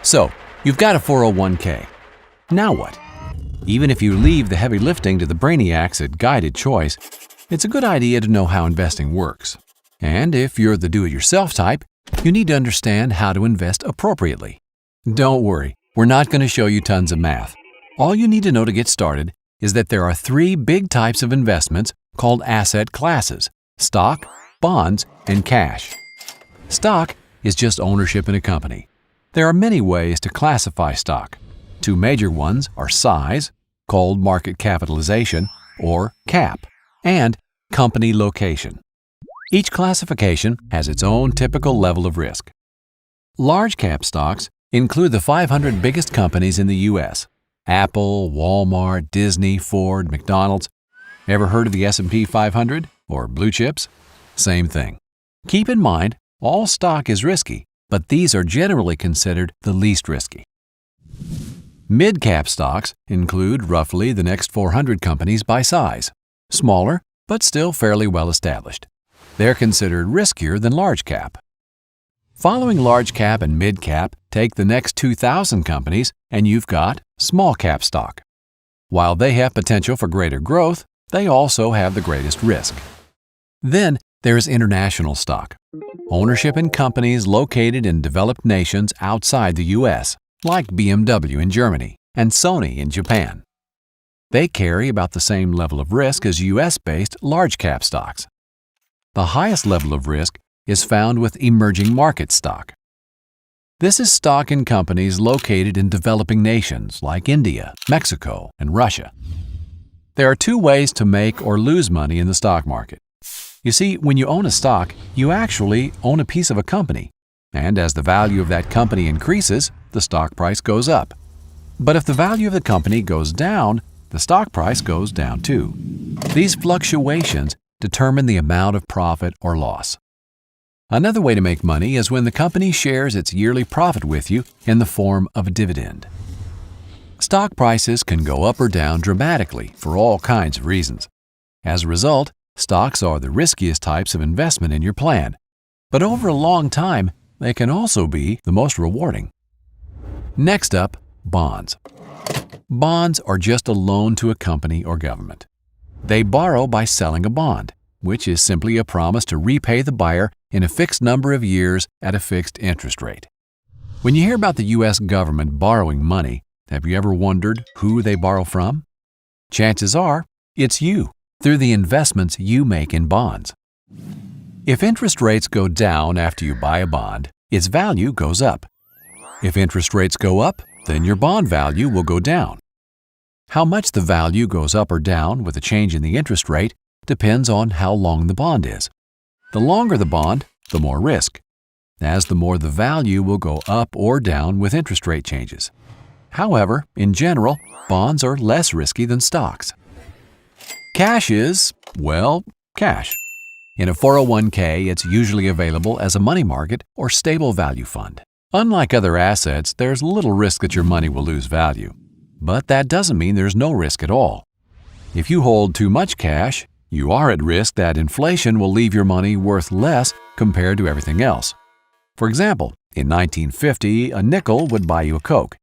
So, you've got a 401k. Now what? Even if you leave the heavy lifting to the brainiacs at Guided Choice, it's a good idea to know how investing works. And if you're the do-it-yourself type, you need to understand how to invest appropriately. Don't worry, we're not going to show you tons of math. All you need to know to get started is that there are three big types of investments called asset classes: stock, bonds, and cash. Stock is just ownership in a company. There are many ways to classify stock. Two major ones are size, called market capitalization, or CAP, and company location. Each classification has its own typical level of risk. Large cap stocks include the 500 biggest companies in the U.S. Apple, Walmart, Disney, Ford, McDonald's. Ever heard of the S&P 500 or blue chips? Same thing. Keep in mind, all stock is risky, but these are generally considered the least risky. Mid-cap stocks include roughly the next 400 companies by size, smaller but still fairly well established. They're considered riskier than large cap. Following large cap and mid cap, take the next 2,000 companies and you've got small cap stock. While they have potential for greater growth, they also have the greatest risk. Then there's international stock, ownership in companies located in developed nations outside the U.S., like BMW in Germany and Sony in Japan. They carry about the same level of risk as U.S.-based large cap stocks. The highest level of risk is found with emerging market stock. This is stock in companies located in developing nations like India, Mexico, and Russia. There are two ways to make or lose money in the stock market. You see, when you own a stock, you actually own a piece of a company, and as the value of that company increases, the stock price goes up. But if the value of the company goes down, the stock price goes down too. These fluctuations determine the amount of profit or loss. Another way to make money is when the company shares its yearly profit with you in the form of a dividend. Stock prices can go up or down dramatically for all kinds of reasons. As a result, stocks are the riskiest types of investment in your plan, but over a long time, they can also be the most rewarding. Next up, bonds. Bonds are just a loan to a company or government. They borrow by selling a bond, which is simply a promise to repay the buyer in a fixed number of years at a fixed interest rate. When you hear about the U.S. government borrowing money, have you ever wondered who they borrow from? Chances are, it's you, through the investments you make in bonds. If interest rates go down after you buy a bond, its value goes up. If interest rates go up, then your bond value will go down. How much the value goes up or down with a change in the interest rate depends on how long the bond is. The longer the bond, the more risk, as the more the value will go up or down with interest rate changes. However, in general, bonds are less risky than stocks. Cash is, well, cash. In a 401k, it's usually available as a money market or stable value fund. Unlike other assets, there's little risk that your money will lose value. But that doesn't mean there's no risk at all. If you hold too much cash, you are at risk that inflation will leave your money worth less compared to everything else. For example, in 1950, a nickel would buy you a Coke.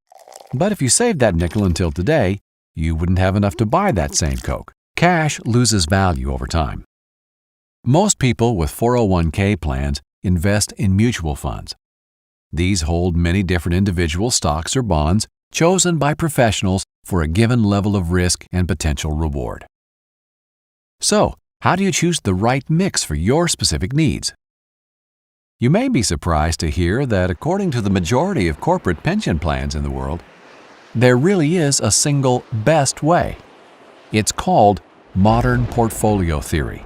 But if you saved that nickel until today, you wouldn't have enough to buy that same Coke. Cash loses value over time. Most people with 401k plans invest in mutual funds. These hold many different individual stocks or bonds chosen by professionals for a given level of risk and potential reward. So, how do you choose the right mix for your specific needs? You may be surprised to hear that according to the majority of corporate pension plans in the world, there really is a single best way. It's called modern portfolio theory.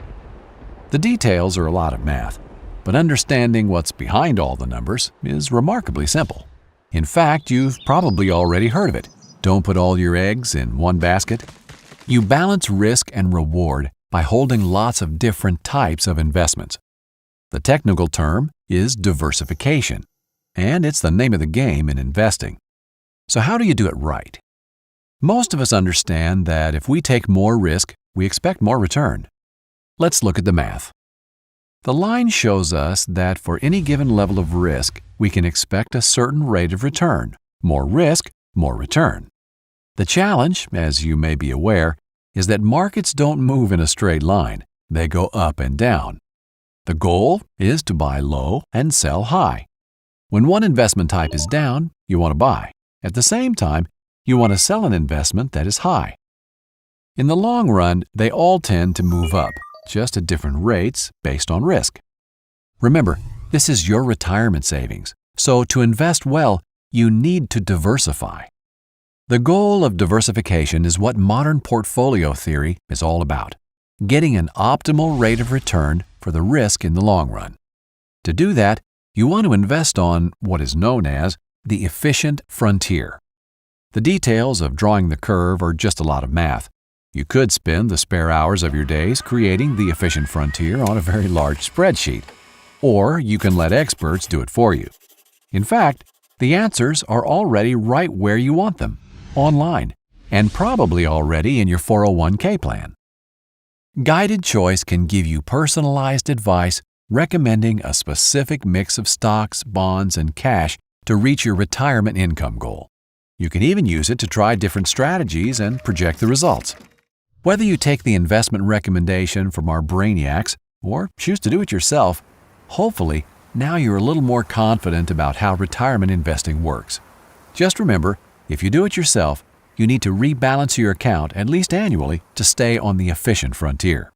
The details are a lot of math, but understanding what's behind all the numbers is remarkably simple. In fact, you've probably already heard of it. Don't put all your eggs in one basket. You balance risk and reward by holding lots of different types of investments. The technical term is diversification, and it's the name of the game in investing. So how do you do it right? Most of us understand that if we take more risk, we expect more return. Let's look at the math. The line shows us that for any given level of risk, we can expect a certain rate of return, More risk, more return. The challenge, as you may be aware, is that markets don't move in a straight line. They go up and down. The goal is to buy low and sell high. When one investment type is down, you want to buy. At the same time, you want to sell an investment that is high. In the long run, they all tend to move up, just at different rates based on risk. Remember, this is your retirement savings, so to invest well, you need to diversify. The goal of diversification is what modern portfolio theory is all about, getting an optimal rate of return for the risk in the long run. To do that, you want to invest on what is known as the efficient frontier. The details of drawing the curve are just a lot of math. You could spend the spare hours of your days creating the efficient frontier on a very large spreadsheet, or you can let experts do it for you. In fact, the answers are already right where you want them, online, and probably already in your 401k plan. Guided Choice can give you personalized advice recommending a specific mix of stocks, bonds, and cash to reach your retirement income goal. You can even use it to try different strategies and project the results. Whether you take the investment recommendation from our brainiacs or choose to do it yourself, hopefully now you're a little more confident about how retirement investing works. Just remember, if you do it yourself, you need to rebalance your account at least annually to stay on the efficient frontier.